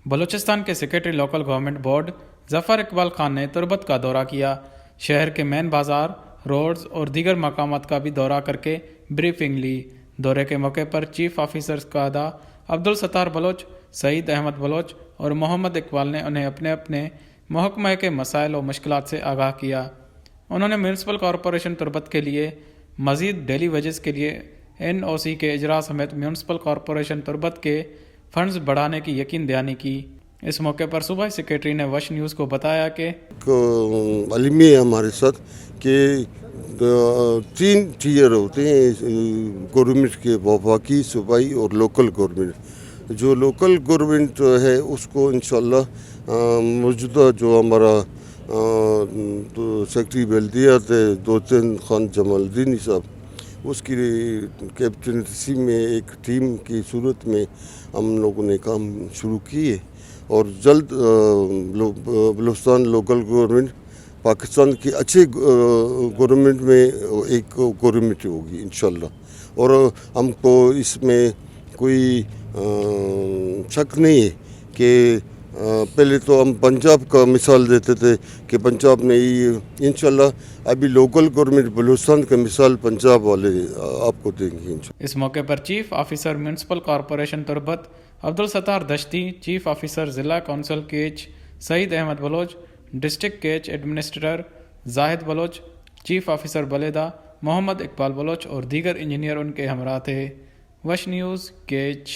بلوچستان کے secretary local government board ظفر اقبال خان نے تربت کا دورہ کیا۔ شہر کے مین بازار، روڈز اور دیگر مقامات کا بھی دورہ کر کے بریفنگ لی۔ دورے کے موقع پر چیف آفیسر قادہ عبدالستار بلوچ، سعید احمد بلوچ اور محمد اقبال نے انہیں اپنے اپنے محکمہ کے مسائل و مشکلات سے آگاہ کیا۔ انہوں نے میونسپل کارپوریشن تربت کے لیے مزید ڈیلی ویجز کے لیے NOC کے اجرا سمیت میونسپل کارپوریشن تربت کے فنڈز بڑھانے کی یقین دہانی کی۔ اس موقع پر صوبائی سیکرٹری نے وش نیوز کو بتایا کہ علمی ہے ہمارے ساتھ کہ 3 ٹیئر ہوتے ہیں گورنمنٹ کے، وفاقی، صوبائی اور لوکل گورنمنٹ۔ جو لوکل گورنمنٹ ہے اس کو انشاءاللہ موجودہ جو ہمارا سیکرٹری بلدیات ہے دوتن خان جمال الدین صاحب، اس کی کیپٹنسی میں ایک ٹیم کی صورت میں ہم لوگوں نے کام شروع کیے اور جلد بلوچستان لوکل گورنمنٹ پاکستان کی اچھے گورنمنٹ میں ایک گورنمنٹ ہوگی انشاءاللہ۔ اور ہم کو اس میں کوئی شک نہیں ہے کہ پہلے تو ہم پنجاب کا مثال دیتے تھے کہ پنجاب میں انشاءاللہ ابھی لوکل گورنمنٹ بلوچستان کا مثال پنجاب والے آپ کو دیں گے انشاءاللہ۔ اس موقع پر chief officer municipal corporation Turbat Abdul Sattar Dashti, chief officer ضلع council Kech Saeed Ahmed Baloch, district Kech administrator Zahid Baloch, chief officer Buleda Muhammad Iqbal Baloch اور دیگر انجینئر ان کے ہمراہ تھے۔ Vash news catch.